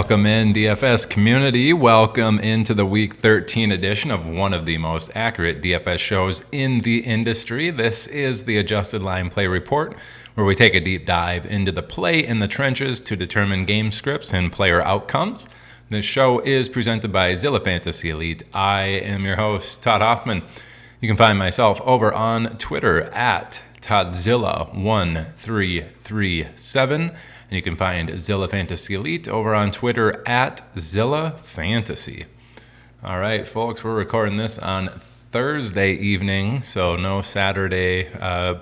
Welcome in, DFS community. Welcome into the Week 13 edition of one of the most accurate DFS shows in the industry. This is the Adjusted Line Play Report, where we take a deep dive into the play in the trenches to determine game scripts and player outcomes. This show is presented by Zilla Fantasy Elite. I am your host, Todd Hoffman. You can find myself over on Twitter at Todzilla1337. And you can find Zilla Fantasy Elite over on Twitter at Zilla Fantasy. All right, folks, we're recording this on Thursday evening, so no Saturday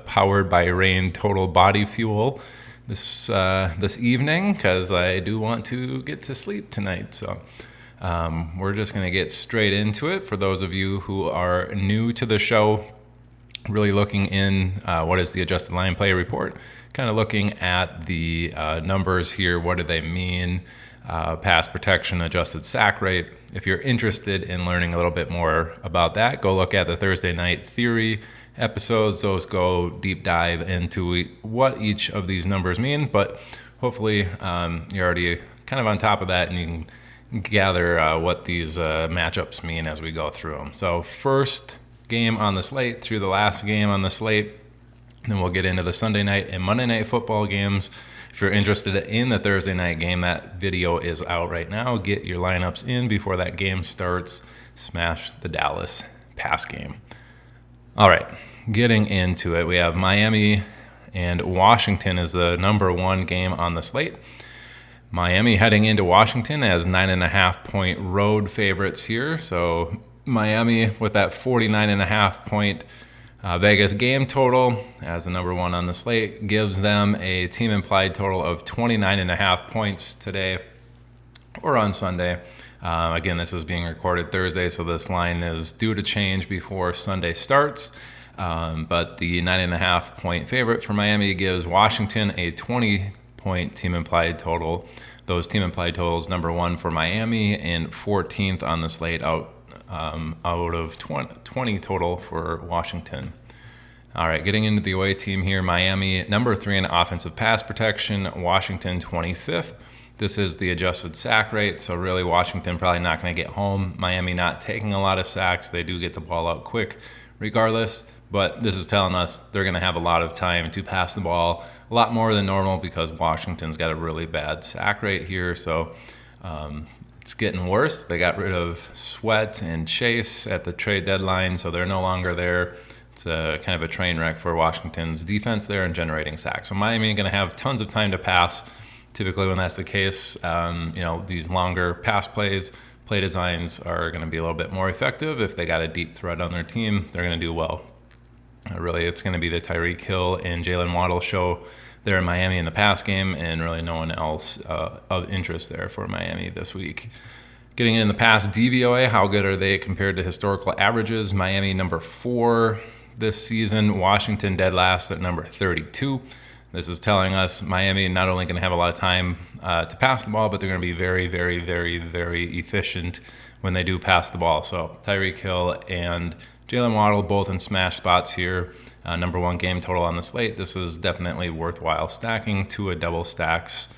powered by Rain Total Body Fuel this evening, because I do want to get to sleep tonight. So we're just going to get straight into it. For those of you who are new to the show, really looking in what is the Adjusted Line Play Report, kind of looking at the numbers here. What do they mean? Pass protection, adjusted sack rate. If you're interested in learning a little bit more about that, go look at the Thursday Night Theory episodes. Those go deep dive into what each of these numbers mean, but hopefully you're already kind of on top of that and you can gather what these matchups mean as we go through them. So first game on the slate through the last game on the slate. Then we'll get into the Sunday night and Monday night football games. If you're interested in the Thursday night game, that video is out right now. Get your lineups in before that game starts. Smash the Dallas pass game. All right, getting into it. We have Miami and Washington is the number one game on the slate. Miami heading into Washington as 9.5-point road favorites here. So Miami with that 49.5-point Vegas game total as the number one on the slate gives them a team implied total of 29.5 points today or on Sunday. Again, this is being recorded Thursday, so this line is due to change before Sunday starts. But the 9.5-point favorite for Miami gives Washington a 20-point team implied total. Those team implied totals, number one for Miami and 14th on the slate out of 20 total for Washington. All right, getting into the away team here, Miami, number 3 in offensive pass protection, Washington 25th. This is the adjusted sack rate, so really Washington probably not going to get home. Miami not taking a lot of sacks. They do get the ball out quick regardless, but this is telling us they're going to have a lot of time to pass the ball, a lot more than normal because Washington's got a really bad sack rate here. So it's getting worse. They got rid of Sweat and Chase at the trade deadline, so they're no longer there. It's kind of a train wreck for Washington's defense there and generating sacks. So Miami going to have tons of time to pass. Typically when that's the case, these longer pass plays, play designs are going to be a little bit more effective. If they got a deep threat on their team, they're going to do well. Really, it's going to be the Tyreek Hill and Jalen Waddle show there in Miami in the pass game, and really no one else of interest there for Miami this week. Getting in the pass DVOA, how good are they compared to historical averages? Miami number 4 this season, Washington dead last at number 32. This is telling us Miami not only going to have a lot of time to pass the ball, but they're going to be very, very, very, very efficient when they do pass the ball. So Tyreek Hill and Jalen Waddle both in smash spots here. Number one game total on the slate. This is definitely worthwhile stacking to a double stacks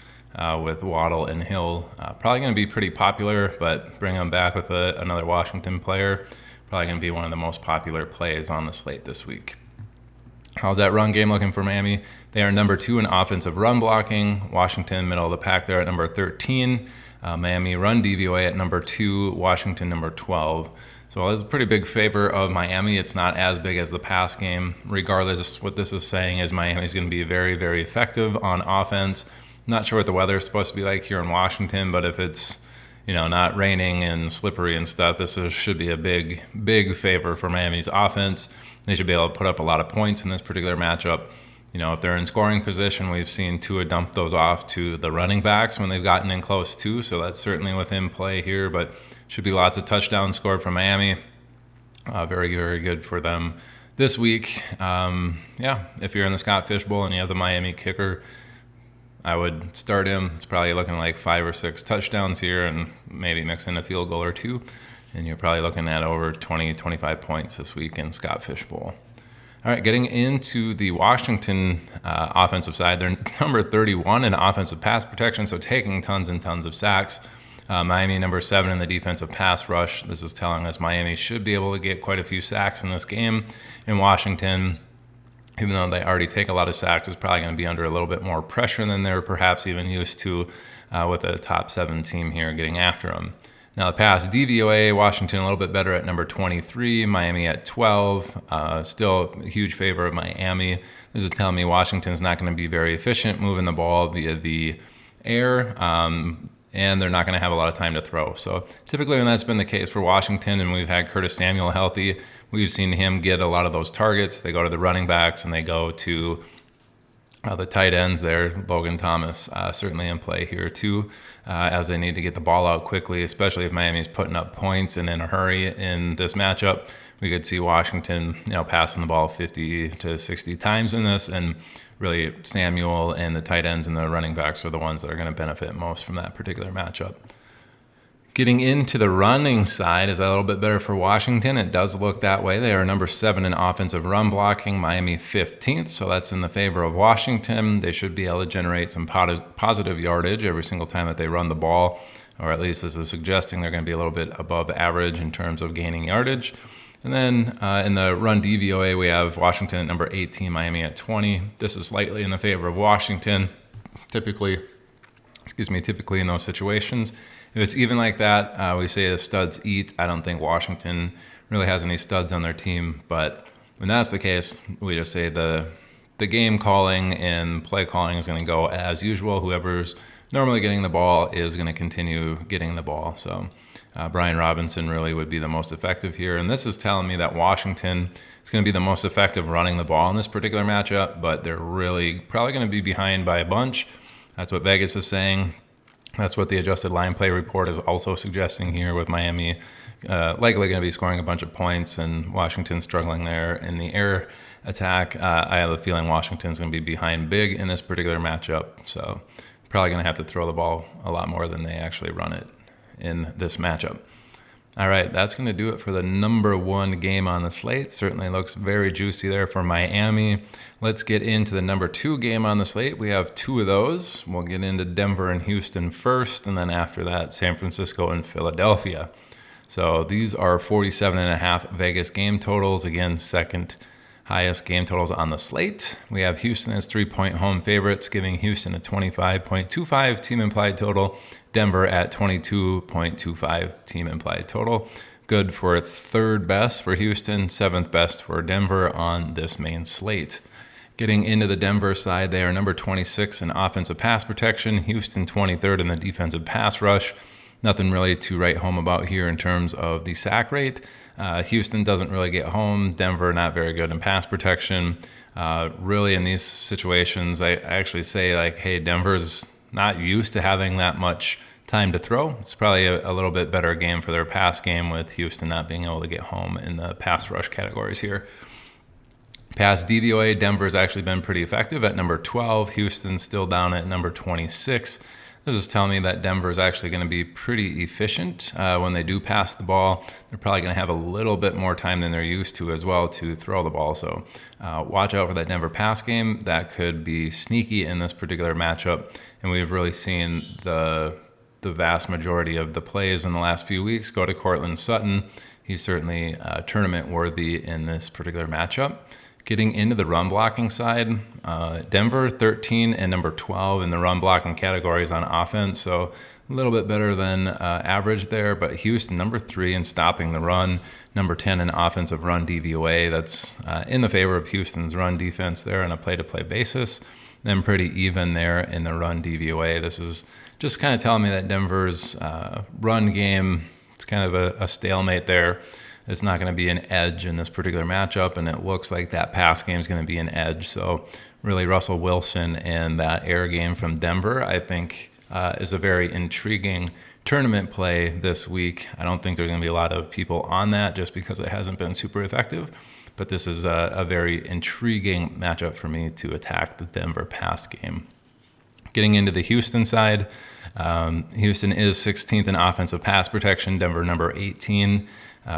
with Waddle and Hill. Probably going to be pretty popular, but bring them back with another Washington player. Probably going to be one of the most popular plays on the slate this week. How's that run game looking for Miami? They are number 2 in offensive run blocking. Washington, middle of the pack there at number 13. Miami run DVOA at number 2. Washington number 12. So it's a pretty big favor of Miami. It's not as big as the pass game. Regardless, what this is saying is Miami's going to be very, very effective on offense. Not sure what the weather is supposed to be like here in Washington, but if it's not raining and slippery and stuff, should be a big, big favor for Miami's offense. They should be able to put up a lot of points in this particular matchup. If they're in scoring position, we've seen Tua dump those off to the running backs when they've gotten in close too. So that's certainly within play here, but should be lots of touchdowns scored from Miami. Very, very good for them this week. If you're in the Scott Fish Bowl and you have the Miami kicker, I would start him. It's probably looking like 5 or 6 touchdowns here and maybe mix in a field goal or 2. And you're probably looking at over 20, 25 points this week in Scott Fish Bowl. All right, getting into the Washington offensive side, they're number 31 in offensive pass protection, so taking tons and tons of sacks. Miami number 7 in the defensive pass rush. This is telling us Miami should be able to get quite a few sacks in this game. In Washington, even though they already take a lot of sacks, is probably going to be under a little bit more pressure than they're perhaps even used to with a top 7 team here getting after them. Now the pass DVOA, Washington a little bit better at number 23, Miami at 12. Still a huge favor of Miami. This is telling me Washington's not going to be very efficient moving the ball via the air, and they're not going to have a lot of time to throw. So typically when that's been the case for Washington, and we've had Curtis Samuel healthy, we've seen him get a lot of those targets. They go to the running backs and they go to the tight ends there. Logan Thomas certainly in play here too, as they need to get the ball out quickly, especially if Miami's putting up points and in a hurry in this matchup. We could see Washington, passing the ball 50 to 60 times in this, and really Samuel and the tight ends and the running backs are the ones that are going to benefit most from that particular matchup. Getting into the running side, is that a little bit better for Washington? It does look that way. They are number 7 in offensive run blocking, Miami 15th, so that's in the favor of Washington. They should be able to generate some positive yardage every single time that they run the ball, or at least this is suggesting they're going to be a little bit above average in terms of gaining yardage. And then in the run DVOA, we have Washington at number 18, Miami at 20. This is slightly in the favor of Washington, typically in those situations. If it's even like that, we say the studs eat. I don't think Washington really has any studs on their team, but when that's the case, we just say the game calling and play calling is going to go as usual. Whoever's normally getting the ball is going to continue getting the ball. So Brian Robinson really would be the most effective here, and this is telling me that Washington is going to be the most effective running the ball in this particular matchup, but they're really probably going to be behind by a bunch. That's what Vegas is saying. That's what the adjusted line play report is also suggesting here, with Miami likely going to be scoring a bunch of points and Washington struggling there in the air attack. I have a feeling Washington's going to be behind big in this particular matchup, so probably going to have to throw the ball a lot more than they actually run it in this matchup. All right, that's going to do it for the number 1 game on the slate. Certainly looks very juicy there for Miami. Let's get into the number 2 game on the slate. We have 2 of those. We'll get into Denver and Houston first, and then after that, San Francisco and Philadelphia. So these are 47.5 Vegas game totals. Again, second highest game totals on the slate. We have Houston as 3-point home favorites, giving Houston a 25.25 team implied total. Denver at 22.25 team implied total. Good for 3rd best for Houston, 7th best for Denver on this main slate. Getting into the Denver side, they are number 26 in offensive pass protection, Houston 23rd in the defensive pass rush. Nothing really to write home about here in terms of the sack rate. Houston doesn't really get home. Denver not very good in pass protection. Really in these situations, I actually say hey, Denver's not used to having that much time to throw. It's probably a little bit better game for their pass game, with Houston not being able to get home in the pass rush categories here. Pass DVOA, Denver's actually been pretty effective at number 12. Houston's still down at number 26. This is telling me that Denver's actually going to be pretty efficient when they do pass the ball. They're probably going to have a little bit more time than they're used to as well to throw the ball. So watch out for that Denver pass game. That could be sneaky in this particular matchup. And we've really seen the vast majority of the plays in the last few weeks go to Courtland Sutton. He's certainly tournament worthy in this particular matchup. Getting into the run blocking side, Denver 13 and number 12 in the run blocking categories on offense, so a little bit better than average there. But Houston number 3 in stopping the run, number 10 in offensive run DVOA. That's in the favor of Houston's run defense there on a play-to-play basis. Then pretty even there in the run DVOA. This is just kind of telling me that Denver's run game, it's kind of a stalemate there. It's not going to be an edge in this particular matchup, and it looks like that pass game is going to be an edge. So really Russell Wilson and that air game from Denver, I think, is a very intriguing tournament play this week. I don't think there's going to be a lot of people on that just because it hasn't been super effective, but this is a very intriguing matchup for me to attack the Denver pass game. Getting into the Houston side, Houston is 16th in offensive pass protection, Denver number 18.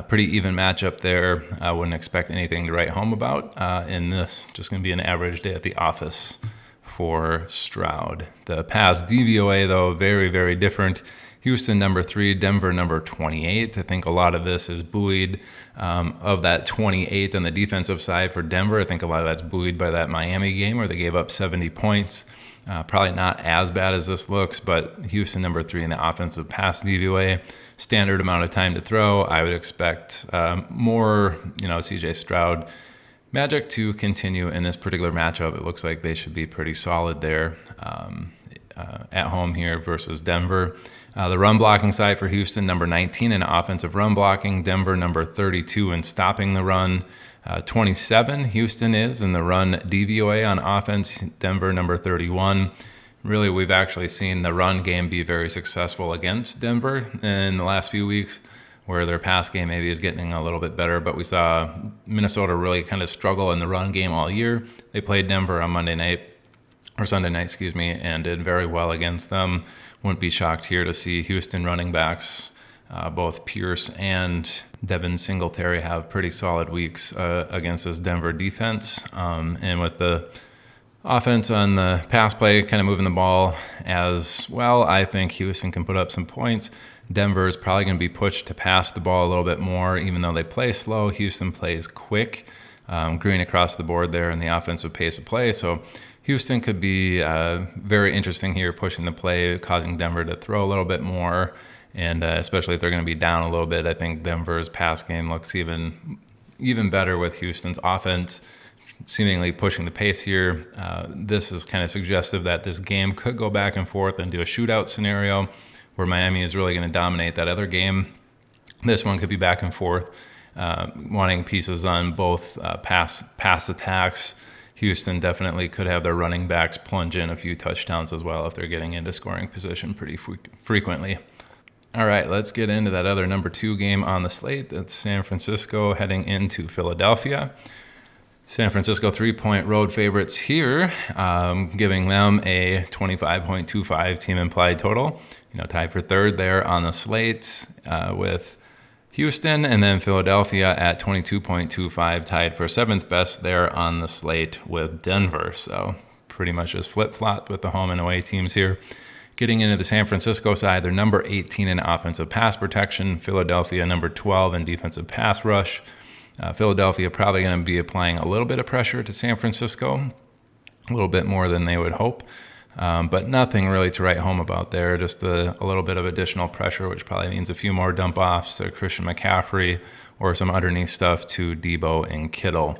Pretty even matchup there. I wouldn't expect anything to write home about in this. Just going to be an average day at the office for Stroud. The pass DVOA, though, very, very different. Houston number 3, Denver number 28. I think a lot of this is buoyed of that 28 on the defensive side for Denver. I think a lot of that's buoyed by that Miami game where they gave up 70 points. Probably not as bad as this looks, but Houston number 3 in the offensive pass DVOA. Standard amount of time to throw. I would expect more, CJ Stroud magic to continue in this particular matchup. It looks like they should be pretty solid there at home here versus Denver. The run blocking side for Houston, number 19 in offensive run blocking. Denver, number 32 in stopping the run. 27 Houston is in the run DVOA on offense. Denver, number 31. Really, we've actually seen the run game be very successful against Denver in the last few weeks, where their pass game maybe is getting a little bit better. But we saw Minnesota really kind of struggle in the run game all year. They played Denver on Sunday night, and did very well against them. Wouldn't be shocked here to see Houston running backs, both Pierce and Devin Singletary, have pretty solid weeks against this Denver defense. And with the offense on the pass play, kind of moving the ball as well, I think Houston can put up some points. Denver is probably going to be pushed to pass the ball a little bit more, even though they play slow. Houston plays quick, green across the board there in the offensive pace of play. So Houston could be very interesting here, pushing the play, causing Denver to throw a little bit more. And especially if they're going to be down a little bit, I think Denver's pass game looks even better with Houston's offense seemingly pushing the pace here. This is kind of suggestive that this game could go back and forth into a shootout scenario where Miami is really going to dominate that other game. This one could be back and forth, wanting pieces on both pass attacks. Houston definitely could have their running backs plunge in a few touchdowns as well if they're getting into scoring position pretty frequently. All right, let's get into that other number 2 game on the slate. That's San Francisco heading into Philadelphia. San Francisco 3-point road favorites here, giving them a 25.25 team implied total. Tied for third there on the slate with Houston, and then Philadelphia at 22.25, tied for 7th best there on the slate with Denver. So pretty much just flip-flop with the home and away teams here. Getting into the San Francisco side, they're number 18 in offensive pass protection. Philadelphia number 12 in defensive pass rush. Philadelphia probably going to be applying a little bit of pressure to San Francisco, a little bit more than they would hope. But nothing really to write home about there, just a little bit of additional pressure, which probably means a few more dump-offs to Christian McCaffrey or some underneath stuff to Debo and Kittle.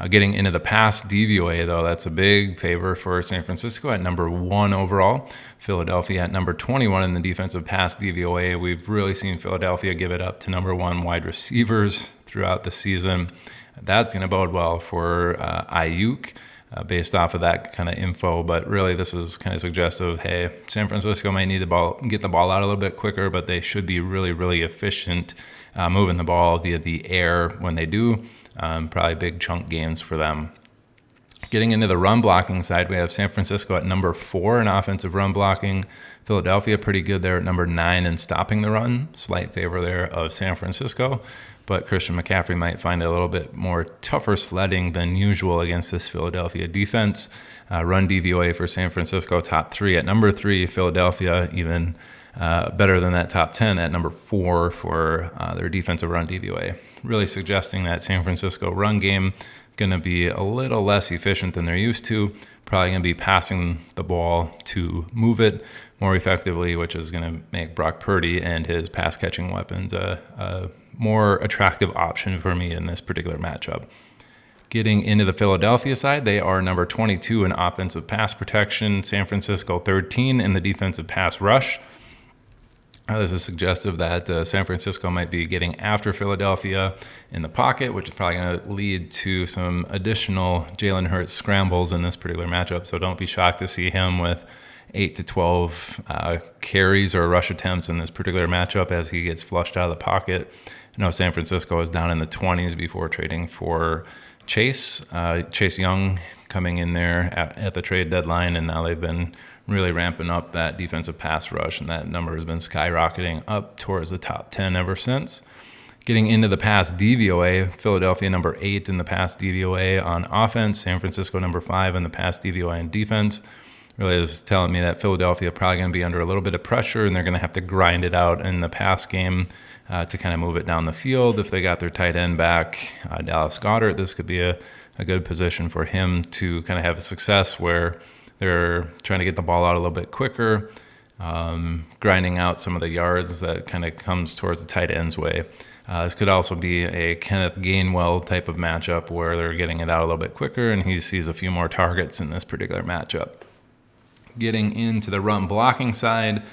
Getting into the pass DVOA, though, that's a big favor for San Francisco at number 1 overall. Philadelphia at number 21 in the defensive pass DVOA. We've really seen Philadelphia give it up to number 1 wide receivers throughout the season. That's going to bode well for Ayuk. Based off of that kind of info, but really this is kind of suggestive. Hey, San Francisco might need get the ball out a little bit quicker, but they should be really, really efficient moving the ball via the air when they do. Probably big chunk gains for them. Getting into the run blocking side, we have San Francisco at number 4 in offensive run blocking. Philadelphia pretty good there at number 9 in stopping the run. Slight favor there of San Francisco. But Christian McCaffrey might find it a little bit more tougher sledding than usual against this Philadelphia defense. Run DVOA for San Francisco, top 3 at number 3. Philadelphia even better than that top 10 at number 4 for their defensive run DVOA. Really suggesting that San Francisco run game going to be a little less efficient than they're used to. Probably going to be passing the ball to move it more effectively, which is going to make Brock Purdy and his pass catching weapons a more attractive option for me in this particular matchup. Getting into the Philadelphia side, they are number 22 in offensive pass protection. San Francisco 13 in the defensive pass rush. This is suggestive that San Francisco might be getting after Philadelphia in the pocket, which is probably going to lead to some additional Jalen Hurts scrambles in this particular matchup. So don't be shocked to see him with 8 to 12 carries or rush attempts in this particular matchup as he gets flushed out of the pocket. I know San Francisco is down in the 20s before trading for Chase Young coming in there at the trade deadline, and now they've been really ramping up that defensive pass rush, and that number has been skyrocketing up towards the top 10 ever since. Getting into the pass DVOA, Philadelphia number 8 in the pass DVOA on offense, San Francisco number 5 in the pass DVOA on defense. Really is telling me that Philadelphia probably going to be under a little bit of pressure, and they're going to have to grind it out in the pass game to kind of move it down the field. If they got their tight end back, Dallas Goedert, this could be a good position for him to kind of have a success where they're trying to get the ball out a little bit quicker, grinding out some of the yards that kind of comes towards the tight end's way. This could also be a Kenneth Gainwell type of matchup where they're getting it out a little bit quicker, and he sees a few more targets in this particular matchup. Getting into the run blocking side,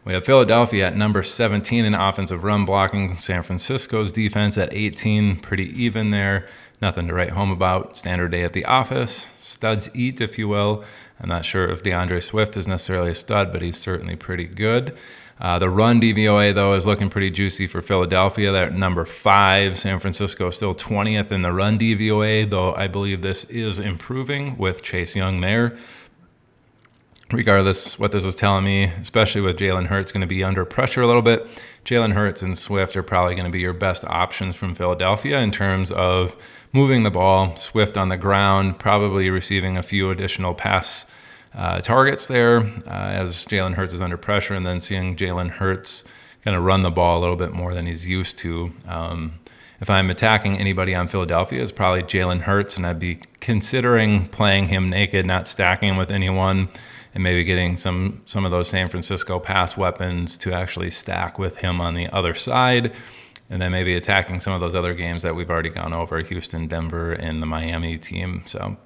we have Philadelphia at number 17 in offensive run blocking. San Francisco's defense at 18, pretty even there. Nothing to write home about. Standard day at the office. Studs eat, if you will. I'm not sure if DeAndre Swift is necessarily a stud, but he's certainly pretty good. The run DVOA, though, is looking pretty juicy for Philadelphia. They're at number 5. San Francisco still 20th in the run DVOA, though I believe this is improving with Chase Young there. Regardless, what this is telling me, especially with Jalen Hurts going to be under pressure a little bit, Jalen Hurts and Swift are probably going to be your best options from Philadelphia in terms of moving the ball. Swift on the ground, probably receiving a few additional pass targets there as Jalen Hurts is under pressure, and then seeing Jalen Hurts kind of run the ball a little bit more than he's used to. If I'm attacking anybody on Philadelphia, it's probably Jalen Hurts, and I'd be considering playing him naked, not stacking him with anyone, and maybe getting some of those San Francisco pass weapons to actually stack with him on the other side, and then maybe attacking some of those other games that we've already gone over, Houston, Denver, and the Miami team. So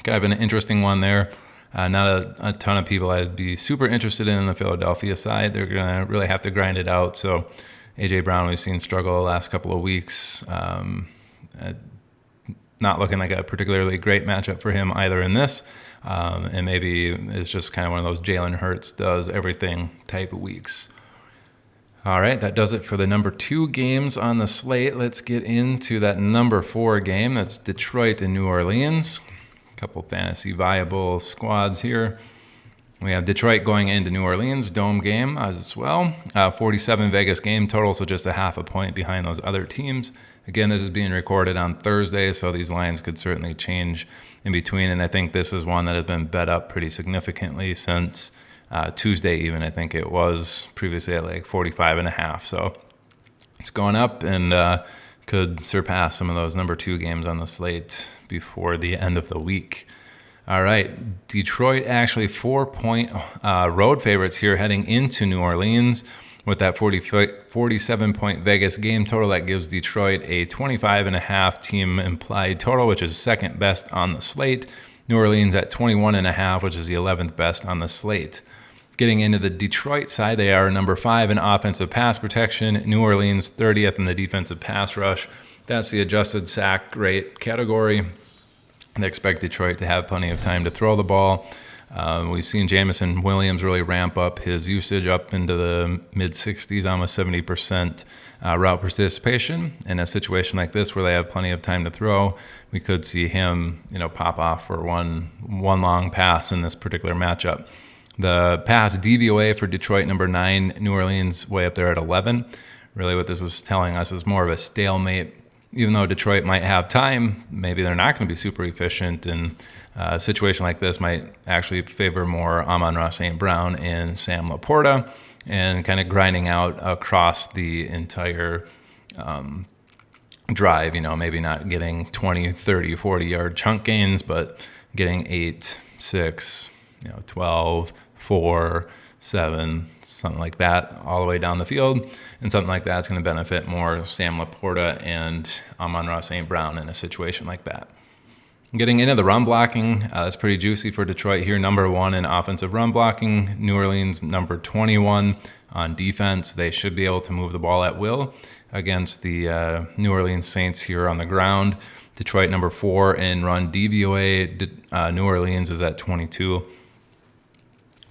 kind of an interesting one there. Not a ton of people I'd be super interested in the Philadelphia side. They're going to really have to grind it out. So A.J. Brown, we've seen struggle the last couple of weeks. Not looking like a particularly great matchup for him either in this. And maybe it's just kind of one of those Jalen Hurts does everything type of weeks. All right, that does it for the number 2 games on the slate. Let's get into that number 4 game. That's Detroit and New Orleans. A couple fantasy viable squads here. We have Detroit going into New Orleans, dome game as well. 47 Vegas game total, so just a half a point behind those other teams. Again, this is being recorded on Thursday, so these lines could certainly change in between. And I think this is one that has been bet up pretty significantly since Tuesday even. I think it was previously at like 45.5. So it's going up and could surpass some of those number 2 games on the slate before the end of the week. All right, Detroit actually 4-point road favorites here heading into New Orleans with that 47-point Vegas game total. That gives Detroit a 25.5 team implied total, which is second best on the slate. New Orleans at 21.5, which is the 11th best on the slate. Getting into the Detroit side, they are number 5 in offensive pass protection. New Orleans 30th in the defensive pass rush. That's the adjusted sack rate category. They expect Detroit to have plenty of time to throw the ball. We've seen Jamison Williams really ramp up his usage up into the mid-60s, almost 70% route participation. In a situation like this where they have plenty of time to throw, we could see him, pop off for one long pass in this particular matchup. The pass DVOA for Detroit, number 9, New Orleans way up there at 11. Really what this was telling us is more of a stalemate. Even though Detroit might have time, maybe they're not going to be super efficient, and a situation like this might actually favor more Amon-Ra St. Brown and Sam Laporta, and kind of grinding out across the entire drive, maybe not getting 20, 30, 40-yard chunk gains, but getting 8, 6, 12, 4, 7, something like that, all the way down the field. And something like that's going to benefit more Sam Laporta and Amon-Ra St. Brown in a situation like that. Getting into the run blocking, that's pretty juicy for Detroit here. Number 1 in offensive run blocking. New Orleans, number 21 on defense. They should be able to move the ball at will against the New Orleans Saints here on the ground. Detroit, number 4 in run DVOA. New Orleans is at 22.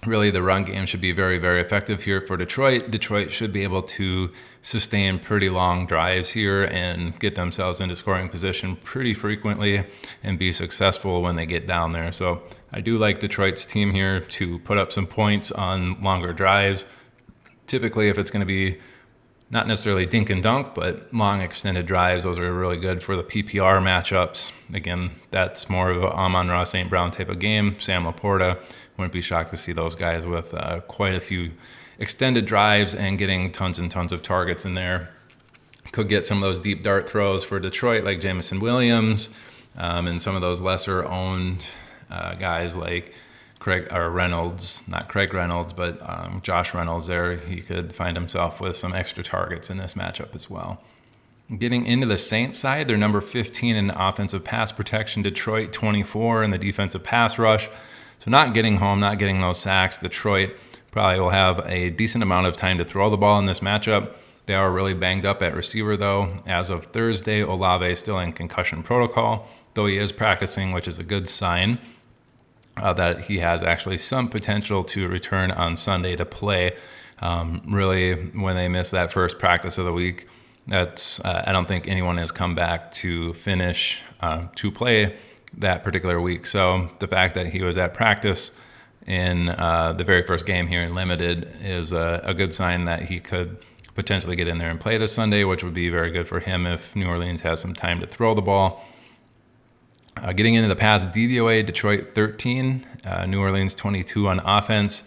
Really, the run game should be very, very effective here for Detroit. Detroit should be able to sustain pretty long drives here and get themselves into scoring position pretty frequently and be successful when they get down there. So I do like Detroit's team here to put up some points on longer drives. Typically, if it's going to be Not necessarily dink and dunk, but long extended drives. Those are really good for the PPR matchups. Again, that's more of a Amon-Ra St. Brown type of game. Sam Laporta, wouldn't be shocked to see those guys with quite a few extended drives and getting tons and tons of targets in there. Could get some of those deep dart throws for Detroit, like Jamison Williams, and some of those lesser owned guys like Craig Reynolds, not Craig Reynolds, but Josh Reynolds there. He could find himself with some extra targets in this matchup as well. Getting into the Saints side, they're number 15 in offensive pass protection. Detroit 24 in the defensive pass rush. So not getting home, not getting those sacks. Detroit probably will have a decent amount of time to throw the ball in this matchup. They are really banged up at receiver, though. As of Thursday, Olave is still in concussion protocol, though he is practicing, which is a good sign. That he has actually some potential to return on Sunday to play. Really, when they miss that first practice of the week, that's I don't think anyone has come back to finish to play that particular week. So the fact that he was at practice in the very first game here in limited is a good sign that he could potentially get in there and play this Sunday, which would be very good for him if New Orleans has some time to throw the ball. Getting into the pass DVOA, Detroit 13, New Orleans 22 on offense.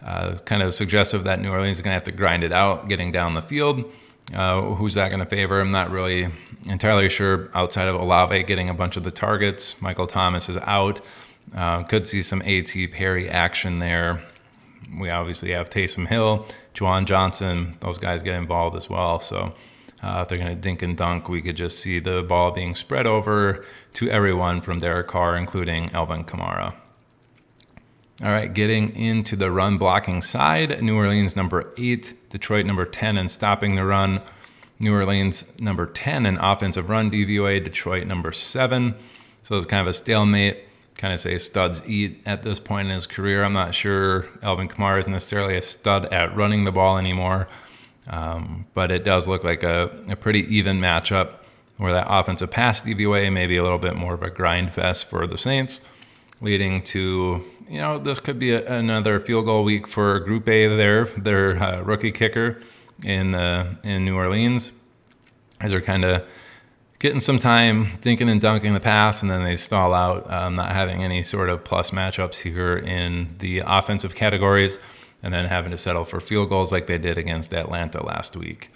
Kind of suggestive that New Orleans is going to have to grind it out, getting down the field. Who's that going to favor? I'm not really entirely sure outside of Olave getting a bunch of the targets. Michael Thomas is out. Could see some A.T. Perry action there. We obviously have Taysom Hill, Juwan Johnson. Those guys get involved as well. So if they're going to dink and dunk, we could just see the ball being spread over to everyone from Derek Carr, including Alvin Kamara. All right, getting into the run blocking side, New Orleans number 8, Detroit number 10 in stopping the run. New Orleans number 10 in offensive run DVOA, Detroit number 7. So it's kind of a stalemate. Kind of say studs eat at this point in his career. I'm not sure Alvin Kamara is necessarily a stud at running the ball anymore. But it does look like a pretty even matchup where that offensive pass DVOA may be a little bit more of a grind fest for the Saints, leading to, this could be another field goal week for Group A there, their rookie kicker in New Orleans, as they're kind of getting some time dinking and dunking the pass, and then they stall out, not having any sort of plus matchups here in the offensive categories, and then having to settle for field goals like they did against Atlanta last week.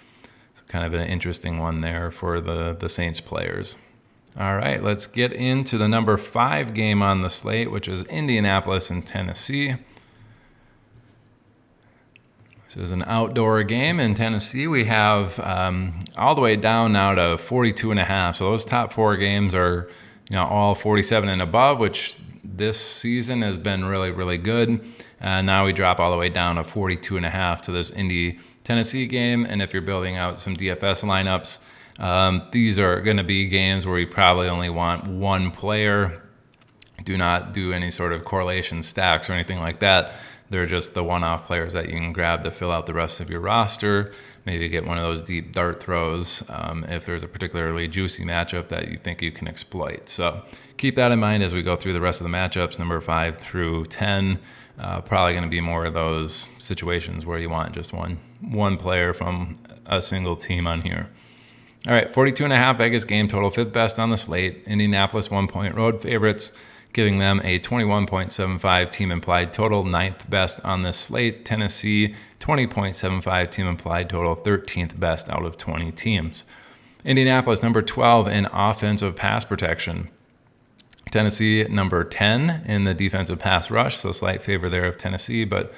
So kind of an interesting one there for the Saints players. All right, let's get into the number 5 game on the slate, which is Indianapolis and Tennessee. This is an outdoor game in Tennessee. We have all the way down now to 42.5. So those top 4 games are, all 47 and above, which this season has been really, really good. Now we drop all the way down to 42.5 to this Indy-Tennessee game. And if you're building out some DFS lineups, these are going to be games where you probably only want one player. Do not do any sort of correlation stacks or anything like that. They're just the one-off players that you can grab to fill out the rest of your roster. Maybe get one of those deep dart throws if there's a particularly juicy matchup that you think you can exploit. So keep that in mind as we go through the rest of the matchups, number 5 through 10. Probably going to be more of those situations where you want just one player from a single team on here. All right, 42.5 Vegas game total, 5th best on the slate. Indianapolis 1-point road favorites, giving them a 21.75 team implied total, 9th best on this slate. Tennessee, 20.75 team implied total, 13th best out of 20 teams. Indianapolis, number 12 in offensive pass protection. Tennessee, number 10 in the defensive pass rush, so slight favor there of Tennessee, but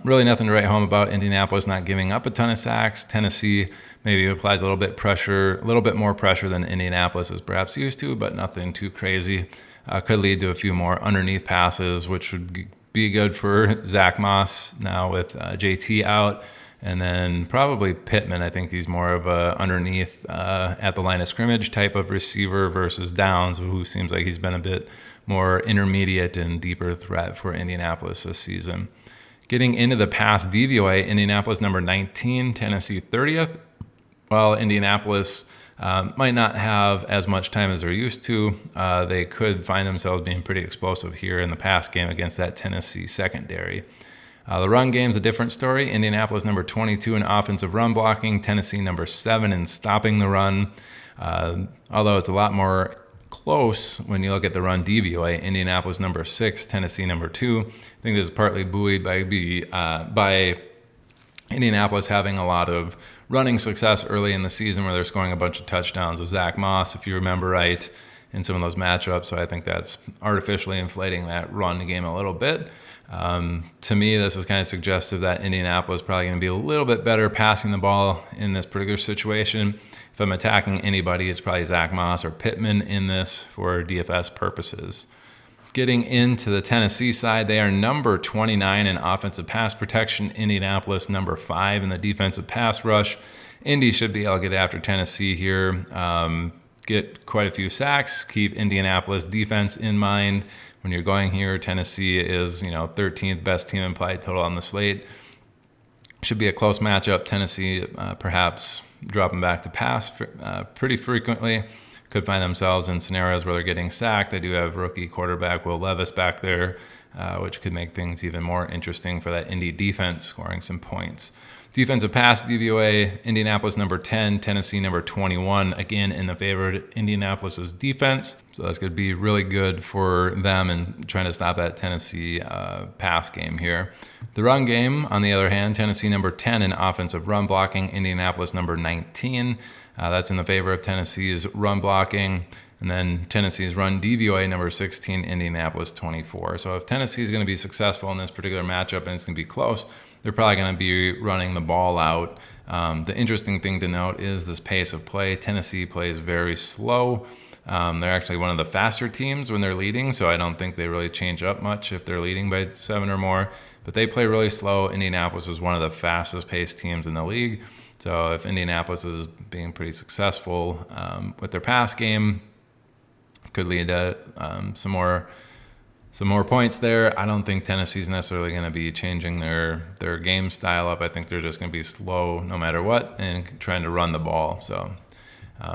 really nothing to write home about. Indianapolis not giving up a ton of sacks. Tennessee maybe applies a little bit more pressure than Indianapolis is perhaps used to, but nothing too crazy. Could lead to a few more underneath passes, which would be good for Zach Moss now with JT out. And then probably Pittman. I think he's more of a underneath at the line of scrimmage type of receiver versus Downs, who seems like he's been a bit more intermediate and deeper threat for Indianapolis this season. Getting into the pass DVOA, Indianapolis number 19, Tennessee 30th. While Indianapolis might not have as much time as they're used to, they could find themselves being pretty explosive here in the pass game against that Tennessee secondary. The run game's a different story. Indianapolis number 22 in offensive run blocking. Tennessee number 7 in stopping the run. Although it's a lot more close when you look at the run DVOA. Indianapolis number 6, Tennessee number 2. I think this is partly buoyed by Indianapolis having a lot of running success early in the season where they're scoring a bunch of touchdowns with Zach Moss, if you remember right, in some of those matchups. So I think that's artificially inflating that run game a little bit. To me, this is kind of suggestive that Indianapolis is probably going to be a little bit better passing the ball in this particular situation. If I'm attacking anybody, it's probably Zach Moss or Pittman in this for DFS purposes. Getting into the Tennessee side, they are number 29 in offensive pass protection. Indianapolis number 5 in the defensive pass rush. Indy should be able to get after Tennessee here, get quite a few sacks, keep Indianapolis defense in mind. When you're going here, Tennessee is 13th best team implied total on the slate. Should be a close matchup. Tennessee perhaps dropping back to pass pretty frequently. Could find themselves in scenarios where they're getting sacked. They do have rookie quarterback Will Levis back there, which could make things even more interesting for that Indy defense scoring some points. Defensive pass DVOA, Indianapolis number 10, Tennessee number 21, again in the favor of Indianapolis's defense. So that's going to be really good for them and trying to stop that Tennessee pass game here. The run game, on the other hand, Tennessee number 10 in offensive run blocking, Indianapolis number 19. That's in the favor of Tennessee's run blocking. And then Tennessee's run DVOA number 16, Indianapolis 24. So if Tennessee is going to be successful in this particular matchup and it's going to be close, they're probably going to be running the ball out. The interesting thing to note is this pace of play. Tennessee plays very slow. They're actually one of the faster teams when they're leading, so I don't think they really change up much if they're leading by 7 or more. But they play really slow. Indianapolis is one of the fastest paced teams in the league. So if Indianapolis is being pretty successful with their pass game, could lead to some more points there. I don't think Tennessee's necessarily going to be changing their game style up. I think they're just going to be slow no matter what and trying to run the ball. So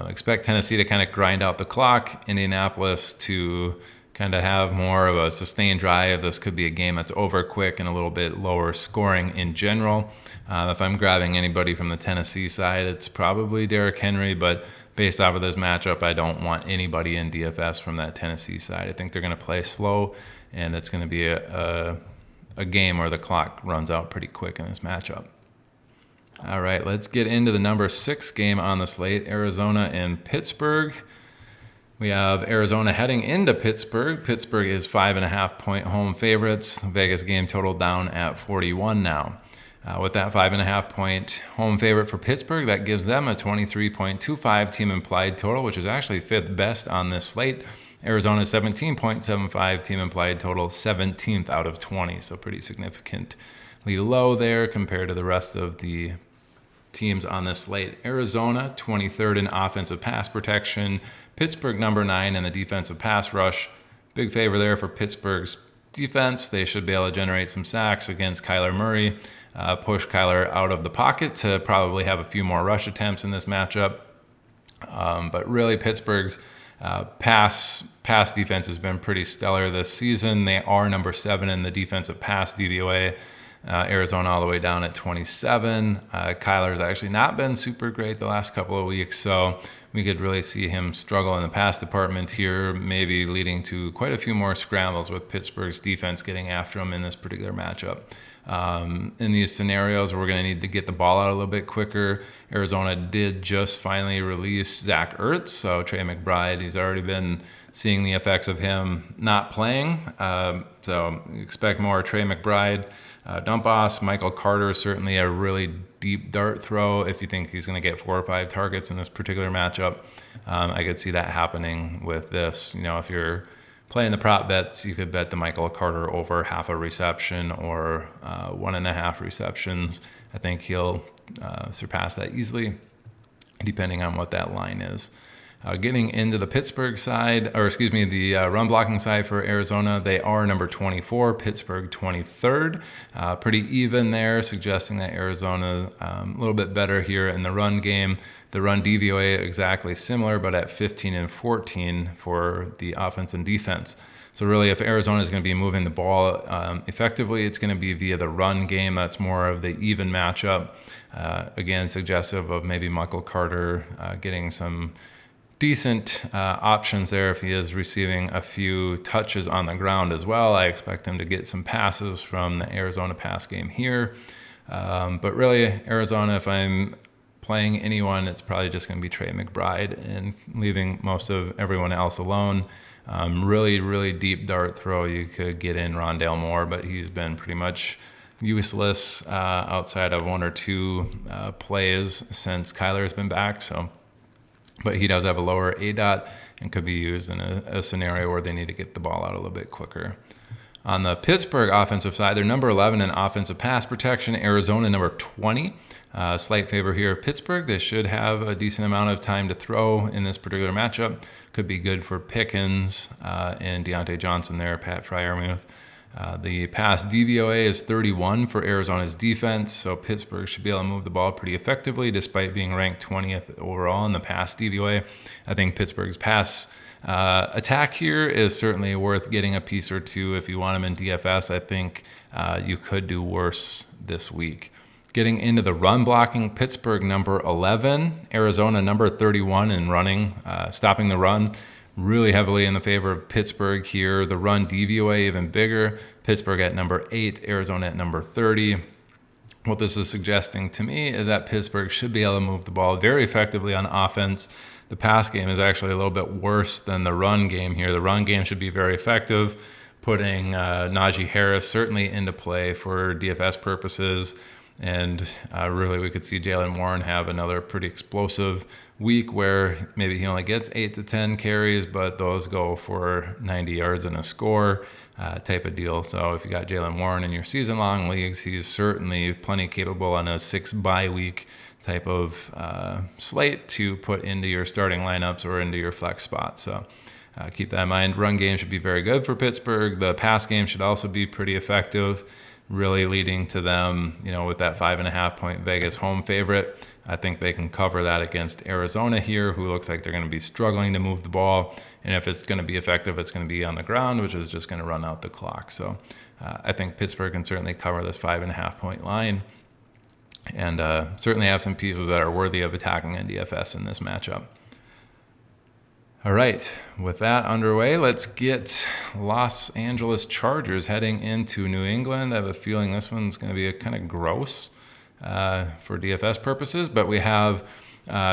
expect Tennessee to kind of grind out the clock. Indianapolis to kind of have more of a sustained drive. This could be a game that's over quick and a little bit lower scoring in general. If I'm grabbing anybody from the Tennessee side, it's probably Derrick Henry, but based off of this matchup, I don't want anybody in DFS from that Tennessee side. I think they're going to play slow, and it's going to be a game where the clock runs out pretty quick in this matchup. All right, let's get into the number 6 game on the slate, Arizona and Pittsburgh. We have Arizona heading into Pittsburgh. Pittsburgh is 5.5-point home favorites. Vegas game total down at 41 now. With that 5.5-point home favorite for Pittsburgh, that gives them a 23.25 team implied total, which is actually 5th best on this slate. Arizona's 17.75 team implied total, 17th out of 20, so pretty significantly low there compared to the rest of the teams on this slate. Arizona, 23rd in offensive pass protection. Pittsburgh, number 9 in the defensive pass rush. Big favor there for Pittsburgh's defense. They should be able to generate some sacks against Kyler Murray, push Kyler out of the pocket to probably have a few more rush attempts in this matchup. But really, Pittsburgh's pass defense has been pretty stellar this season. They are number 7 in the defensive pass DVOA. Arizona all the way down at 27. Kyler's actually not been super great the last couple of weeks, so we could really see him struggle in the pass department here, maybe leading to quite a few more scrambles with Pittsburgh's defense getting after him in this particular matchup. In these scenarios, we're going to need to get the ball out a little bit quicker. Arizona did just finally release Zach Ertz, so Trey McBride, he's already been seeing the effects of him not playing. So expect more Trey McBride. Dump offs. Michael Carter is certainly a really deep dart throw. If you think he's going to get 4 or 5 targets in this particular matchup, I could see that happening with this. If you're playing the prop bets, you could bet the Michael Carter over half a reception or 1.5 receptions. I think he'll surpass that easily, depending on what that line is. Getting into the Pittsburgh side, or excuse me, the run blocking side for Arizona, they are number 24, Pittsburgh 23rd. Pretty even there, suggesting that Arizona a little bit better here in the run game. The run DVOA exactly similar, but at 15 and 14 for the offense and defense. So really, if Arizona is going to be moving the ball effectively, it's going to be via the run game. That's more of the even matchup. Again, suggestive of maybe Michael Carter getting some decent options there if he is receiving a few touches on the ground as well. I expect him to get some passes from the Arizona pass game here. But really, Arizona, if I'm playing anyone, it's probably just going to be Trey McBride and leaving most of everyone else alone. Really, really deep dart throw. You could get in Rondale Moore, but he's been pretty much useless outside of one or two plays since Kyler's been back. But he does have a lower ADOT and could be used in a scenario where they need to get the ball out a little bit quicker. On the Pittsburgh offensive side, they're number 11 in offensive pass protection. Arizona number 20. Slight favor here of Pittsburgh. They should have a decent amount of time to throw in this particular matchup. Could be good for Pickens and Deontay Johnson there, Pat Freiermuth. The pass DVOA is 31 for Arizona's defense, so Pittsburgh should be able to move the ball pretty effectively despite being ranked 20th overall in the pass DVOA. I think Pittsburgh's pass attack here is certainly worth getting a piece or two if you want them in DFS. I think you could do worse this week. Getting into the run blocking, Pittsburgh number 11, Arizona number 31 in running, stopping the run. Really heavily in the favor of Pittsburgh here. The run DVOA even bigger. Pittsburgh at number 8, Arizona at number 30. What this is suggesting to me is that Pittsburgh should be able to move the ball very effectively on offense. The pass game is actually a little bit worse than the run game here. The run game should be very effective, putting Najee Harris certainly into play for DFS purposes. And really, we could see Jaylen Warren have another pretty explosive week where maybe he only gets 8 to 10 carries, but those go for 90 yards and a score type of deal. So if you got Jaylen Warren in your season-long leagues, he's certainly plenty capable on a 6-bye week type of slate to put into your starting lineups or into your flex spots. So keep that in mind. Run game should be very good for Pittsburgh. The pass game should also be pretty effective, really leading to them, with that 5.5 point Vegas home favorite. I think they can cover that against Arizona here, who looks like they're going to be struggling to move the ball. And if it's going to be effective, it's going to be on the ground, which is just going to run out the clock. So I think Pittsburgh can certainly cover this 5.5 point line and certainly have some pieces that are worthy of attacking in DFS in this matchup. All right, with that underway, let's get Los Angeles Chargers heading into New England. I have a feeling this one's going to be kind of gross for DFS purposes, but we have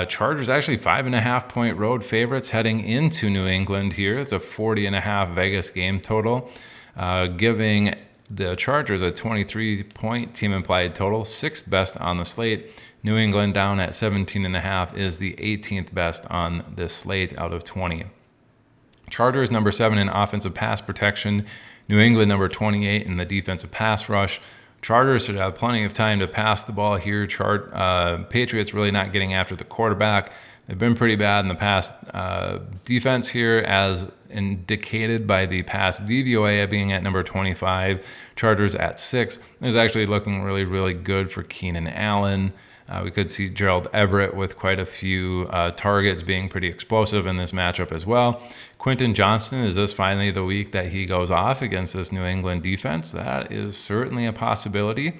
Chargers actually 5.5 point road favorites heading into New England here. It's a 40.5 Vegas game total, giving the Chargers a 23 point team implied total, 6th best on the slate. New England down at 17.5 is the 18th best on this slate out of 20. Chargers number 7 in offensive pass protection. New England number 28 in the defensive pass rush. Chargers should have plenty of time to pass the ball here. Patriots really not getting after the quarterback. They've been pretty bad in the past. Defense here, as indicated by the pass DVOA being at number 25. Chargers at 6. It's actually looking really, really good for Keenan Allen. We could see Gerald Everett with quite a few targets being pretty explosive in this matchup as well. Quentin Johnston, is this finally the week that he goes off against this New England defense? That is certainly a possibility.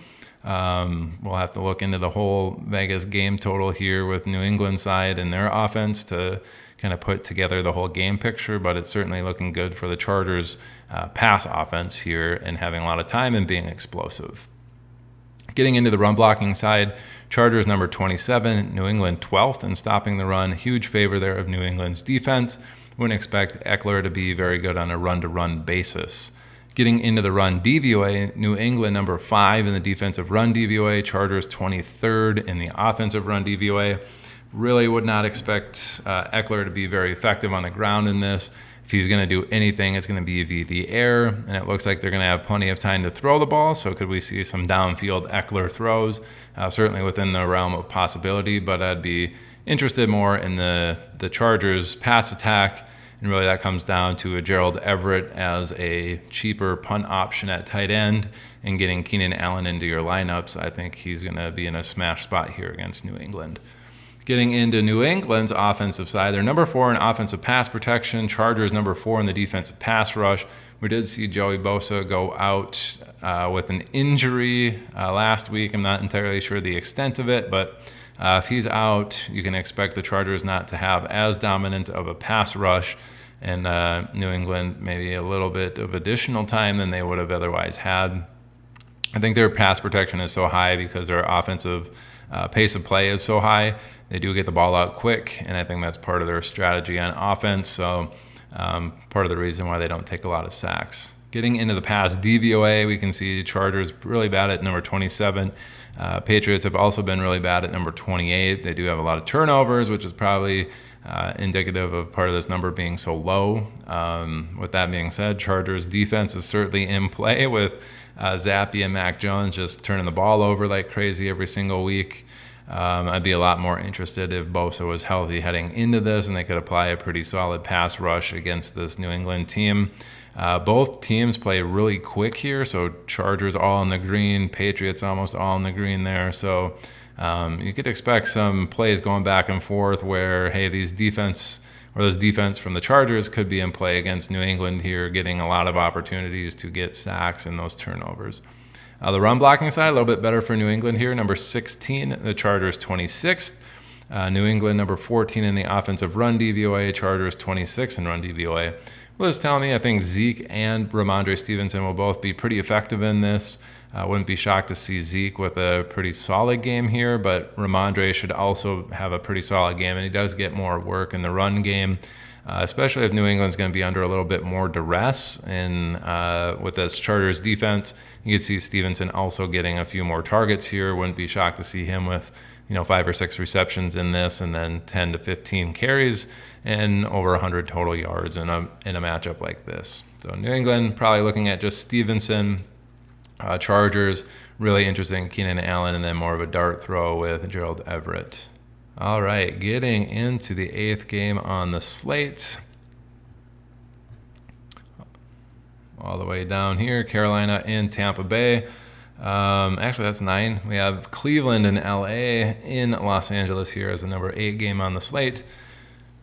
We'll have to look into the whole Vegas game total here with New England side and their offense to kind of put together the whole game picture, but it's certainly looking good for the Chargers pass offense here and having a lot of time and being explosive. Getting into the run blocking side, Chargers number 27, New England 12th in stopping the run. Huge favor there of New England's defense. Wouldn't expect Eckler to be very good on a run-to-run basis. Getting into the run DVOA, New England number 5 in the defensive run DVOA, Chargers 23rd in the offensive run DVOA. Really would not expect Eckler to be very effective on the ground in this. If he's going to do anything, it's going to be via the air, and it looks like they're going to have plenty of time to throw the ball. So could we see some downfield Eckler throws? Certainly within the realm of possibility, but I'd be interested more in the Chargers pass attack. And really that comes down to a Gerald Everett as a cheaper punt option at tight end and getting Keenan Allen into your lineups. I think he's going to be in a smash spot here against New England. Getting into New England's offensive side, they're number 4 in offensive pass protection. Chargers number 4 in the defensive pass rush. We did see Joey Bosa go out with an injury last week. I'm not entirely sure the extent of it, but if he's out, you can expect the Chargers not to have as dominant of a pass rush, and New England maybe a little bit of additional time than they would have otherwise had. I think their pass protection is so high because their offensive pace of play is so high. They do get the ball out quick, and I think that's part of their strategy on offense. So part of the reason why they don't take a lot of sacks. Getting into the pass DVOA, we can see Chargers really bad at number 27. Patriots have also been really bad at number 28. They do have a lot of turnovers, which is probably indicative of part of this number being so low. With that being said, Chargers defense is certainly in play with Zappy and Mac Jones just turning the ball over like crazy every single week. I'd be a lot more interested if Bosa was healthy heading into this and they could apply a pretty solid pass rush against this New England team. Both teams play really quick here, so Chargers all in the green, Patriots almost all in the green there. So you could expect some plays going back and forth where, hey, this defense from the Chargers could be in play against New England here, getting a lot of opportunities to get sacks and those turnovers. The run blocking side, a little bit better for New England here. Number 16, the Chargers 26th. New England number 14 in the offensive run DVOA, Chargers 26 in run DVOA. Well, it's telling me I think Zeke and Ramondre Stevenson will both be pretty effective in this. Wouldn't be shocked to see Zeke with a pretty solid game here, but Ramondre should also have a pretty solid game, and he does get more work in the run game, especially if New England's going to be under a little bit more duress. And with this Chargers defense, you could see Stevenson also getting a few more targets here. Wouldn't be shocked to see him with 5 or 6 receptions in this, and then 10 to 15 carries and over 100 total yards in a matchup like this. So New England probably looking at just Stevenson. Chargers really interested in Keenan Allen, and then more of a dart throw with Gerald Everett. All right, getting into the 8th game on the slate. All the way down here, Carolina and Tampa Bay. Actually, that's 9. We have Cleveland and LA in Los Angeles here as the number 8 game on the slate.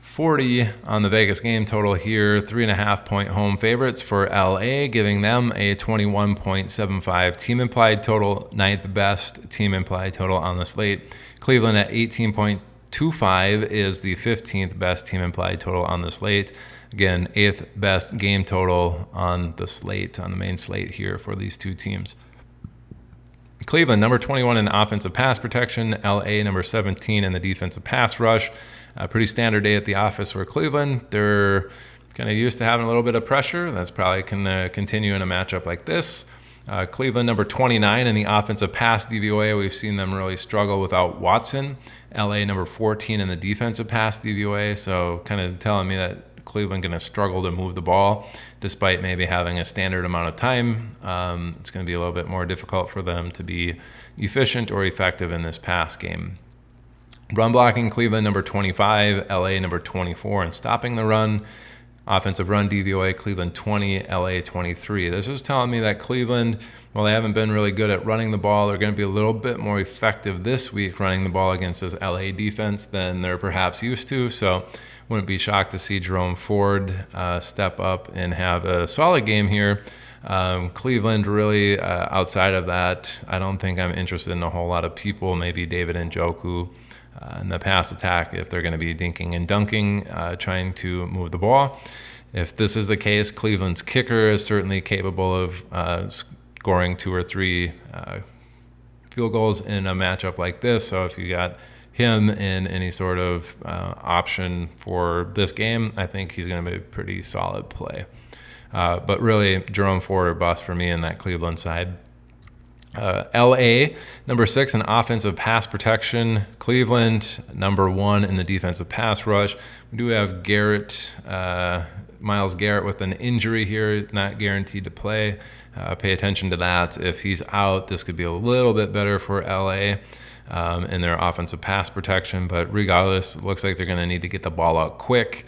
40 on the Vegas game total here. 3.5-point home favorites for LA, giving them a 21.75 team implied total, 9th best team implied total on the slate. Cleveland at 18.25 is the 15th best team implied total on the slate. Again, 8th best game total on the slate, on the main slate here for these two teams. Cleveland, number 21 in offensive pass protection. LA, number 17 in the defensive pass rush. A pretty standard day at the office for Cleveland. They're kind of used to having a little bit of pressure. That's probably going to continue in a matchup like this. Cleveland, number 29 in the offensive pass DVOA. We've seen them really struggle without Watson. LA, number 14 in the defensive pass DVOA. So kind of telling me that Cleveland going to struggle to move the ball despite maybe having a standard amount of time. It's going to be a little bit more difficult for them to be efficient or effective in this pass game. Run blocking, Cleveland number 25, LA number 24 in stopping the run. Offensive run DVOA, Cleveland 20, LA 23. This is telling me that Cleveland, while they haven't been really good at running the ball, they're going to be a little bit more effective this week running the ball against this LA defense than they're perhaps used to. So wouldn't be shocked to see Jerome Ford step up and have a solid game here. Cleveland really, outside of that, I don't think I'm interested in a whole lot of people, maybe David Njoku in the pass attack if they're going to be dinking and dunking, trying to move the ball. If this is the case, Cleveland's kicker is certainly capable of scoring 2 or 3 field goals in a matchup like this. So if you got him in any sort of option for this game, I think he's going to be a pretty solid play. But really, Jerome Ford or bust for me in that Cleveland side. LA, number 6 in offensive pass protection. Cleveland, number 1 in the defensive pass rush. We do have Myles Garrett with an injury here, not guaranteed to play. Pay attention to that. If he's out, this could be a little bit better for LA. in their offensive pass protection. But regardless, it looks like they're going to need to get the ball out quick.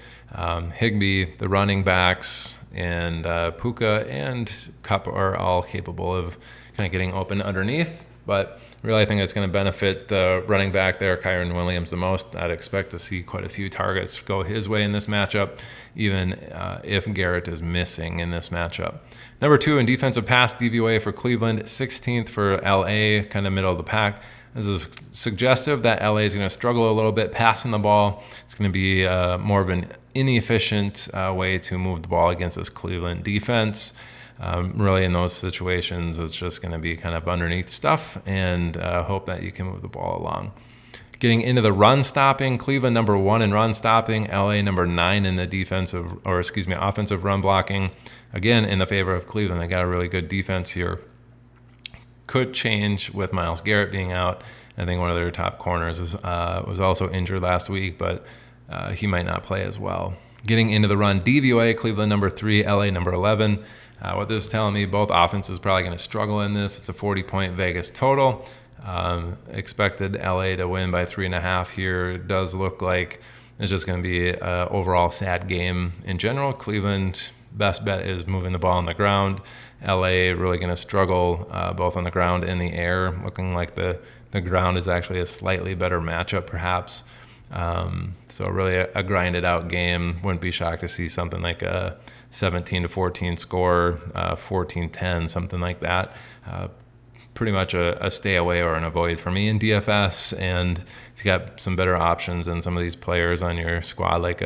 Higbee, the running backs, and Puka and Kupp are all capable of kind of getting open underneath. But really, I think that's going to benefit the running back there, Kyren Williams, the most. I'd expect to see quite a few targets go his way in this matchup, even if Garrett is missing in this matchup. Number 2 in defensive pass DVOA for Cleveland, 16th for LA, kind of middle of the pack. This is suggestive that LA is going to struggle a little bit passing the ball. It's going to be more of an inefficient way to move the ball against this Cleveland defense. Really, in those situations, it's just going to be kind of underneath stuff and hope that you can move the ball along. Getting into the run stopping, Cleveland number 1 in run stopping, LA number 9 in the offensive run blocking. Again, in the favor of Cleveland. They got a really good defense here. Could change with Myles Garrett being out. I think one of their top corners was also injured last week, but he might not play as well. Getting into the run DVOA, Cleveland number 3, LA number 11. What this is telling me, both offenses probably going to struggle in this. It's a 40-point Vegas total. Expected LA to win by 3.5 here. It does look like it's just going to be an overall sad game in general. Cleveland, best bet is moving the ball on the ground. LA really going to struggle both on the ground and the air. Looking like the ground is actually a slightly better matchup, perhaps. So really a grinded out game. Wouldn't be shocked to see something like a 17-14 score, 14-10, something like that. Pretty much a stay away or an avoid for me in DFS. And if you got some better options and some of these players on your squad, like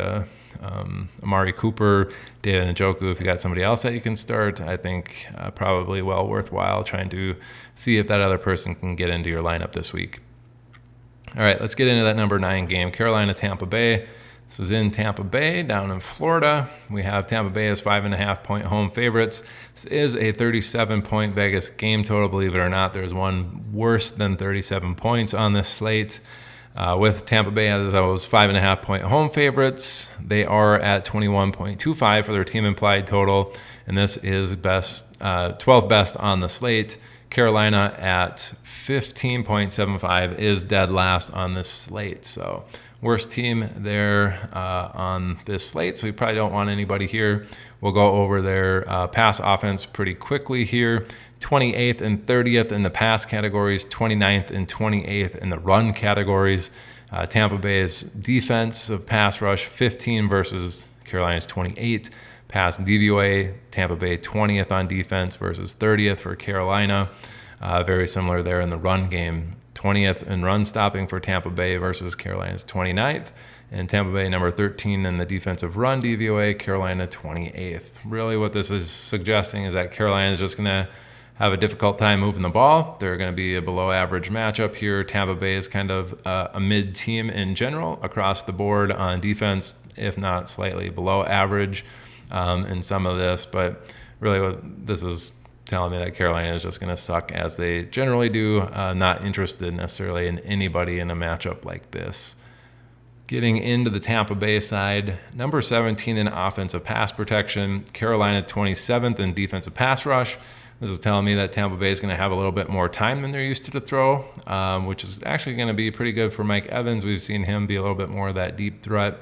Amari Cooper, David Njoku, if you got somebody else that you can start, I think probably well worthwhile trying to see if that other person can get into your lineup this week. All right, let's get into that number 9 game, Carolina-Tampa Bay. This is in Tampa Bay, down in Florida. We have Tampa Bay as 5.5-point home favorites. This is a 37-point Vegas game total. Believe it or not, there's one worse than 37 points on this slate. With Tampa Bay as those 5.5-point home favorites, they are at 21.25 for their team implied total, and this is 12th best on the slate. Carolina at 15.75 is dead last on this slate. So worst team there on this slate, so you probably don't want anybody here. We'll go over their pass offense pretty quickly here. 28th and 30th in the pass categories, 29th and 28th in the run categories. Tampa Bay's defense of pass rush, 15 versus Carolina's 28. Pass DVOA, Tampa Bay 20th on defense versus 30th for Carolina. Very similar there in the run game. 20th in run stopping for Tampa Bay versus Carolina's 29th. And Tampa Bay number 13 in the defensive run DVOA, Carolina 28th. Really what this is suggesting is that Carolina is just going to have a difficult time moving the ball. They're going to be a below average matchup here. Tampa Bay is kind of a mid team in general across the board on defense, if not slightly below average in some of this. But really what this is telling me that Carolina is just going to suck as they generally do. Not interested necessarily in anybody in a matchup like this. Getting into the Tampa Bay side, number 17 in offensive pass protection, Carolina 27th in defensive pass rush. This is telling me that Tampa Bay is going to have a little bit more time than they're used to throw, which is actually going to be pretty good for Mike Evans. We've seen him be a little bit more of that deep threat.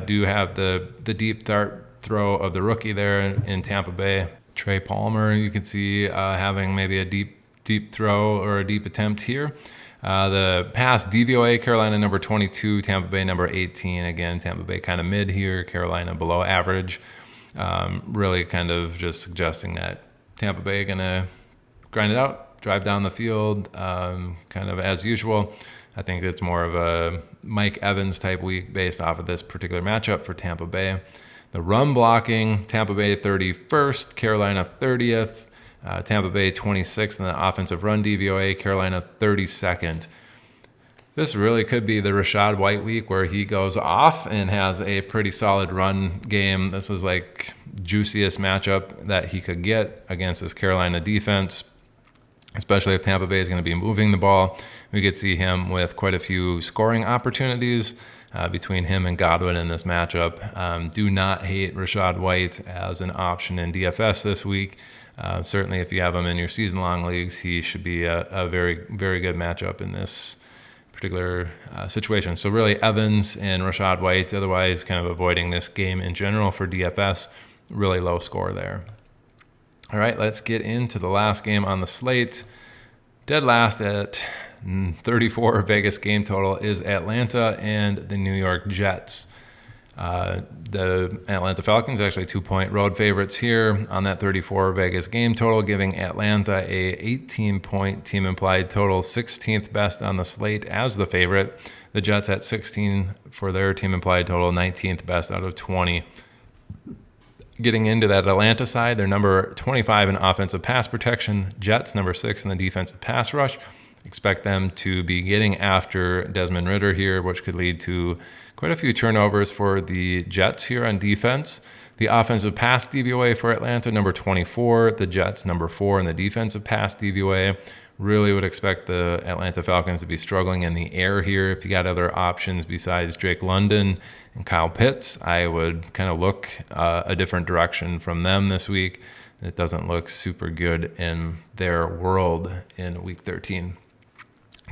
Do have the deep dart throw of the rookie there in Tampa Bay. Trey Palmer, you can see having maybe a deep throw or a deep attempt here. The pass DVOA, Carolina number 22, Tampa Bay number 18. Again, Tampa Bay kind of mid here, Carolina below average. Really kind of just suggesting that Tampa Bay going to grind it out, drive down the field, kind of as usual. I think it's more of a Mike Evans type week based off of this particular matchup for Tampa Bay. The run blocking, Tampa Bay 31st, Carolina 30th. Tampa Bay 26th in the offensive run DVOA, Carolina 32nd. This really could be the Rachaad White week where he goes off and has a pretty solid run game. This is like juiciest matchup that he could get against this Carolina defense, especially if Tampa Bay is going to be moving the ball. We could see him with quite a few scoring opportunities between him and Godwin in this matchup. Do not hate Rachaad White as an option in DFS this week. Certainly if you have him in your season-long leagues, he should be a very, very good matchup in this particular situation. So really Evans and Rashad White, otherwise kind of avoiding this game in general for DFS. Really low score there. All right, let's get into the last game on the slate. Dead last at 34 Vegas game total is Atlanta and the New York Jets. The Atlanta Falcons actually 2-point road favorites here on that 34 Vegas game total, giving Atlanta a 18-point team implied total, 16th best on the slate as the favorite. The Jets at 16 for their team implied total, 19th best out of 20. Getting into that Atlanta side, they're number 25 in offensive pass protection. Jets number 6 in the defensive pass rush. Expect them to be getting after Desmond Ridder here, which could lead to quite a few turnovers for the Jets here on defense. The offensive pass DVOA for Atlanta, number 24. The Jets, number 4 in the defensive pass DVOA. Really would expect the Atlanta Falcons to be struggling in the air here. If you got other options besides Drake London and Kyle Pitts, I would kind of look a different direction from them this week. It doesn't look super good in their world in week 13.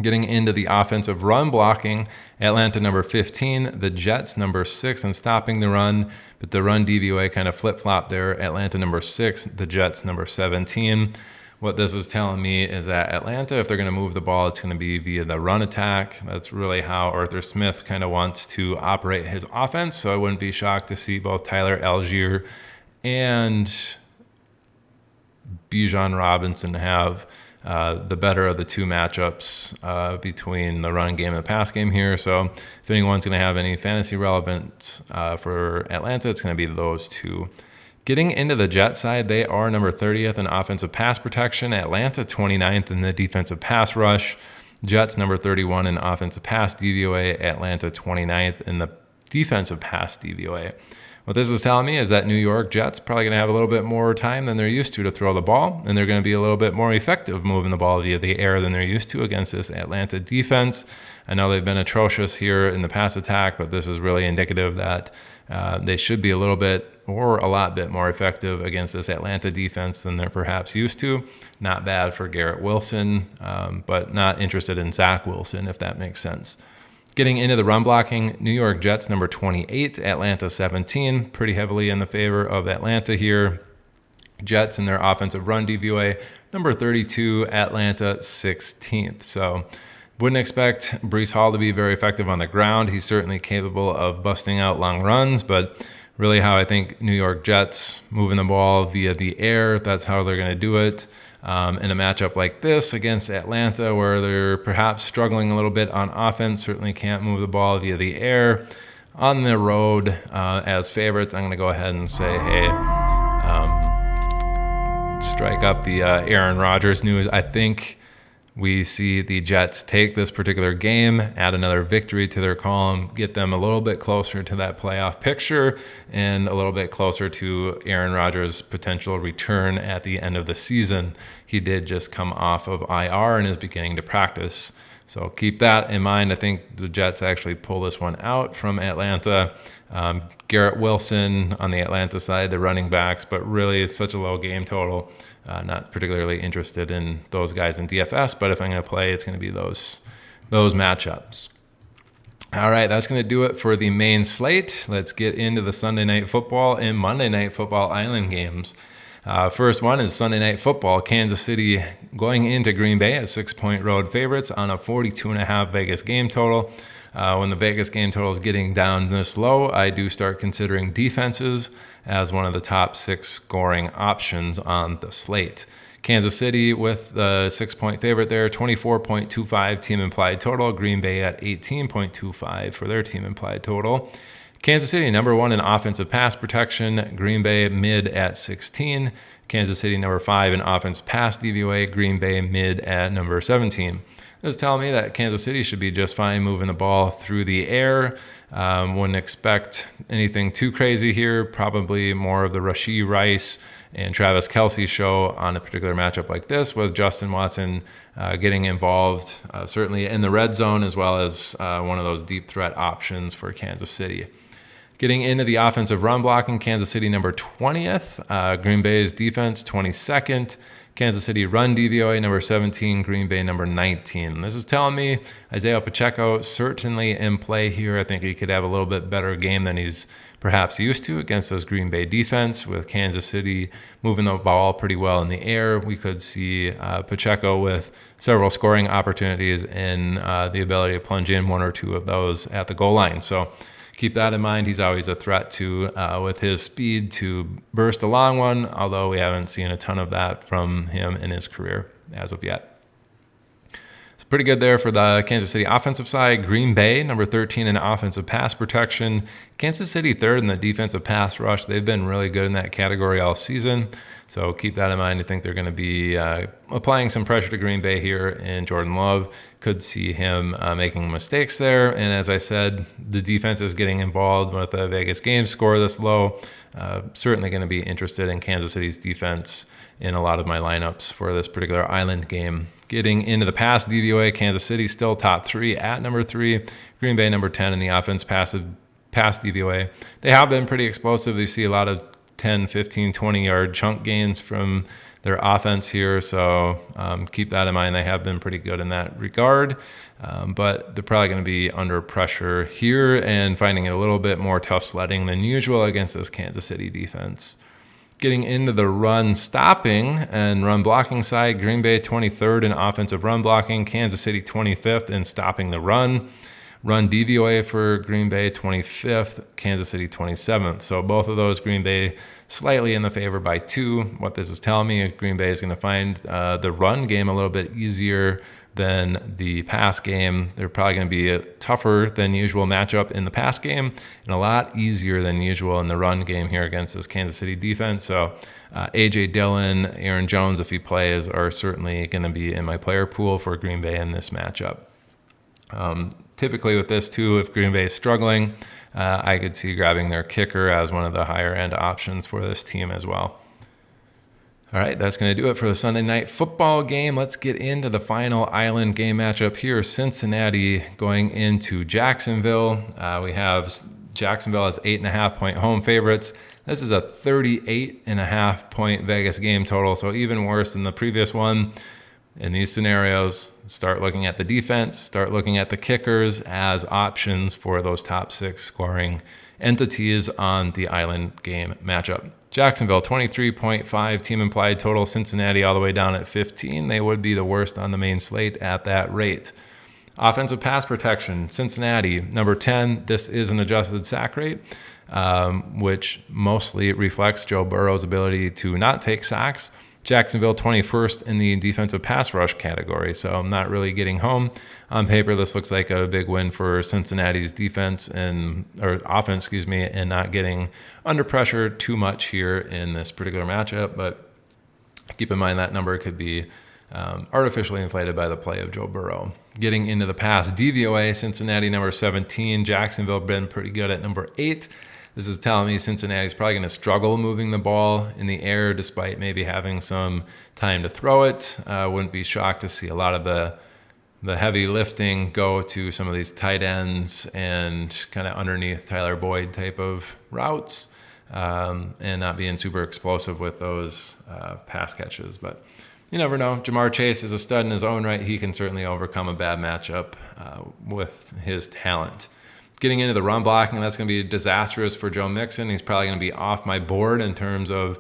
Getting into the offensive run blocking, Atlanta number 15, the Jets number 6 in stopping the run, but the run DVOA kind of flip-flop there. Atlanta number 6, the Jets number 17. What this is telling me is that Atlanta, if they're going to move the ball, it's going to be via the run attack. That's really how Arthur Smith kind of wants to operate his offense, so I wouldn't be shocked to see both Tyler Algier and Bijan Robinson have the better of the two matchups between the run game and the pass game here. So if anyone's going to have any fantasy relevance for Atlanta, it's going to be those two. Getting into the Jet side, they are number 30th in offensive pass protection. Atlanta 29th in the defensive pass rush. Jets number 31 in offensive pass DVOA. Atlanta 29th in the defensive pass DVOA. What this is telling me is that New York Jets probably going to have a little bit more time than they're used to throw the ball, and they're going to be a little bit more effective moving the ball via the air than they're used to against this Atlanta defense. I know they've been atrocious here in the pass attack, but this is really indicative that they should be a little bit or a lot bit more effective against this Atlanta defense than they're perhaps used to. Not bad for Garrett Wilson, but not interested in Zach Wilson, if that makes sense. Getting into the run blocking, New York Jets number 28, Atlanta 17, pretty heavily in the favor of Atlanta here. Jets in their offensive run DVOA, number 32, Atlanta 16th. So wouldn't expect Breece Hall to be very effective on the ground. He's certainly capable of busting out long runs, but really how I think New York Jets moving the ball via the air, that's how they're going to do it. In a matchup like this against Atlanta, where they're perhaps struggling a little bit on offense, certainly can't move the ball via the air. On the road as favorites, I'm going to go ahead and say, hey, strike up the Aaron Rodgers news. I think we see the Jets take this particular game, add another victory to their column, get them a little bit closer to that playoff picture and a little bit closer to Aaron Rodgers' potential return at the end of the season. He did just come off of IR and is beginning to practice. So keep that in mind. I think the Jets actually pull this one out from Atlanta. Garrett Wilson on the Atlanta side, the running backs, but really it's such a low game total. Not particularly interested in those guys in DFS, but if I'm going to play, it's going to be those matchups. All right, that's going to do it for the main slate. Let's get into the Sunday Night Football and Monday Night Football Island games. First one is Sunday Night Football. Kansas City going into Green Bay as 6-point road favorites on a 42.5 Vegas game total. When the Vegas game total is getting down this low, I do start considering defenses as one of the top 6 scoring options on the slate. Kansas City with the 6-point favorite there, 24.25 team implied total. Green Bay at 18.25 for their team implied total. Kansas City number 1 in offensive pass protection. Green Bay mid at 16. Kansas City number 5 in offensive pass DVOA. Green Bay mid at number 17. This is telling me that Kansas City should be just fine moving the ball through the air. Wouldn't expect anything too crazy here. Probably more of the Rashee Rice and Travis Kelce show on a particular matchup like this, with Justin Watson getting involved, certainly in the red zone, as well as one of those deep threat options for Kansas City. Getting into the offensive run blocking, Kansas City number 20th. Green Bay's defense 22nd. Kansas City run DVOA number 17, Green Bay number 19. This is telling me Isaiah Pacheco certainly in play here. I think he could have a little bit better game than he's perhaps used to against this Green Bay defense. With Kansas City moving the ball pretty well in the air, we could see Pacheco with several scoring opportunities and the ability to plunge in one or two of those at the goal line. So keep that in mind. He's always a threat to, with his speed, to burst a long one, although we haven't seen a ton of that from him in his career as of yet. It's pretty good there for the Kansas City offensive side. Green Bay, number 13 in offensive pass protection. Kansas City third in the defensive pass rush. They've been really good in that category all season. So keep that in mind. I think they're going to be applying some pressure to Green Bay here, and Jordan Love could see him making mistakes there. And as I said, the defense is getting involved with the Vegas game score this low. Certainly going to be interested in Kansas City's defense in a lot of my lineups for this particular island game. Getting into the pass DVOA, Kansas City still top 3 at number 3. Green Bay number 10 in the offense pass DVOA. They have been pretty explosive. You see a lot of 10, 15, 20-yard chunk gains from their offense here. So keep that in mind. They have been pretty good in that regard. But they're probably going to be under pressure here and finding it a little bit more tough sledding than usual against this Kansas City defense. Getting into the run stopping and run blocking side, Green Bay 23rd in offensive run blocking, Kansas City 25th in stopping the run. Run DVOA for Green Bay 25th, Kansas City 27th. So both of those, Green Bay slightly in the favor by 2. What this is telling me, Green Bay is going to find the run game a little bit easier than the pass game. They're probably going to be a tougher than usual matchup in the pass game and a lot easier than usual in the run game here against this Kansas City defense. So A.J. Dillon, Aaron Jones, if he plays, are certainly going to be in my player pool for Green Bay in this matchup. Typically with this too, if Green Bay is struggling, I could see grabbing their kicker as one of the higher end options for this team as well. All right, that's going to do it for the Sunday night football game. Let's get into the final island game matchup here. Cincinnati going into Jacksonville. We have Jacksonville as 8.5-point home favorites. This is a 38.5-point Vegas game total, so even worse than the previous one. In these scenarios, start looking at the defense, start looking at the kickers as options for those top 6 scoring entities on the island game matchup. Jacksonville, 23.5 team implied total. Cincinnati all the way down at 15. They would be the worst on the main slate at that rate. Offensive pass protection, Cincinnati, number 10. This is an adjusted sack rate, which mostly reflects Joe Burrow's ability to not take sacks. Jacksonville 21st in the defensive pass rush category, so I'm not really getting home. On paper, this looks like a big win for Cincinnati's defense and not getting under pressure too much here in this particular matchup. But keep in mind that number could be artificially inflated by the play of Joe Burrow. Getting into the pass DVOA, Cincinnati number 17, Jacksonville been pretty good at number 8. This is telling me Cincinnati's probably going to struggle moving the ball in the air despite maybe having some time to throw it. Wouldn't be shocked to see a lot of the heavy lifting go to some of these tight ends and kind of underneath Tyler Boyd type of routes and not being super explosive with those pass catches. But you never know. Jamar Chase is a stud in his own right. He can certainly overcome a bad matchup with his talent. Getting into the run blocking, that's going to be disastrous for Joe Mixon. He's probably going to be off my board in terms of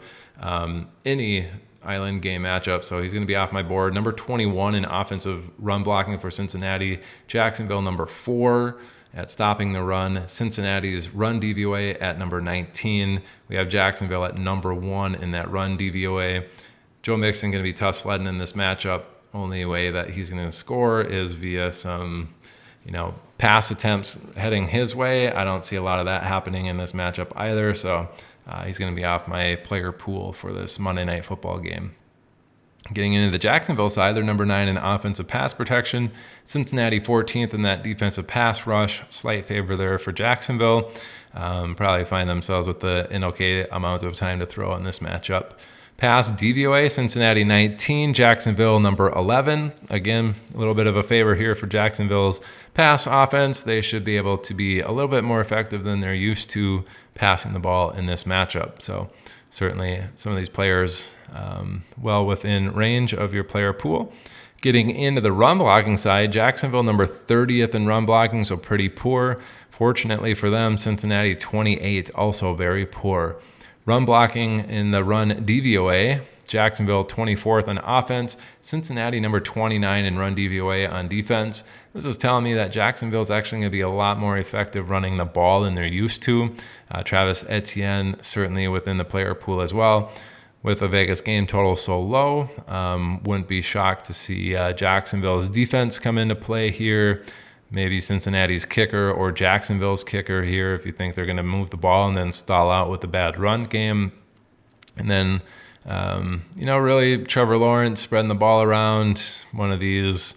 any island game matchup, so he's going to be off my board. Number 21 in offensive run blocking for Cincinnati. Jacksonville, number 4 at stopping the run. Cincinnati's run DVOA at number 19. We have Jacksonville at number 1 in that run DVOA. Joe Mixon going to be tough sledding in this matchup. Only way that he's going to score is via some, pass attempts heading his way. I don't see a lot of that happening in this matchup either, so he's going to be off my player pool for this Monday Night Football game. Getting into the Jacksonville side, they're number 9 in offensive pass protection. Cincinnati 14th in that defensive pass rush. Slight favor there for Jacksonville. Probably find themselves with an okay amount of time to throw in this matchup. Pass DVOA, Cincinnati 19, Jacksonville number 11. Again, a little bit of a favor here for Jacksonville's pass offense. They should be able to be a little bit more effective than they're used to passing the ball in this matchup. So certainly some of these players well within range of your player pool. Getting into the run blocking side, Jacksonville number 30th in run blocking, so pretty poor. Fortunately for them, Cincinnati 28th, also very poor. Run blocking in the run DVOA, Jacksonville 24th on offense, Cincinnati number 29 in run DVOA on defense. This is telling me that Jacksonville is actually going to be a lot more effective running the ball than they're used to. Travis Etienne certainly within the player pool as well. With a Vegas game total so low, wouldn't be shocked to see Jacksonville's defense come into play here. Maybe Cincinnati's kicker or Jacksonville's kicker here if you think they're going to move the ball and then stall out with a bad run game. And then, really Trevor Lawrence spreading the ball around, one of these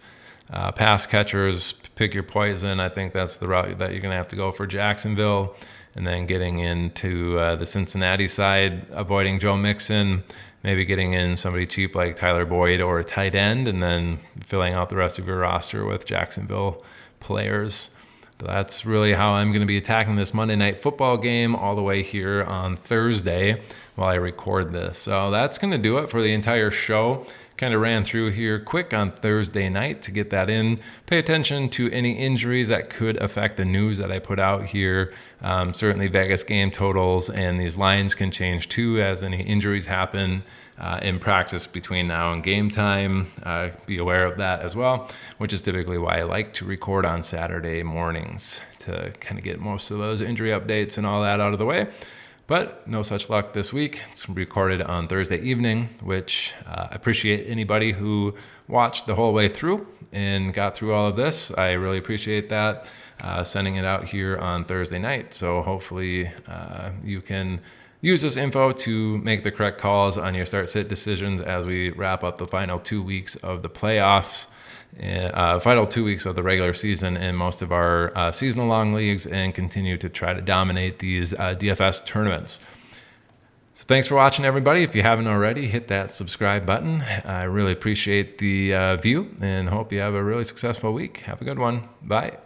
pass catchers, pick your poison. I think that's the route that you're going to have to go for Jacksonville. And then getting into the Cincinnati side, avoiding Joe Mixon, maybe getting in somebody cheap like Tyler Boyd or a tight end, and then filling out the rest of your roster with Jacksonville players. That's really how I'm going to be attacking this Monday Night Football game all the way here on Thursday while I record this. So that's going to do it for the entire show. Kind of ran through here quick on Thursday night to get that in. Pay attention to any injuries that could affect the news that I put out here. Certainly Vegas game totals and these lines can change too as any injuries happen in practice between now and game time. Be aware of that as well, which is typically why I like to record on Saturday mornings to kind of get most of those injury updates and all that out of the way. But no such luck this week. It's recorded on Thursday evening, which I appreciate anybody who watched the whole way through and got through all of this. I really appreciate that, sending it out here on Thursday night. So hopefully you can use this info to make the correct calls on your start-sit decisions as we wrap up the final 2 weeks of the playoffs. Final 2 weeks of the regular season in most of our seasonal long leagues and continue to try to dominate these DFS tournaments. So thanks for watching, everybody. If you haven't already, hit that subscribe button. I really appreciate the view and hope you have a really successful week. Have a good one. Bye.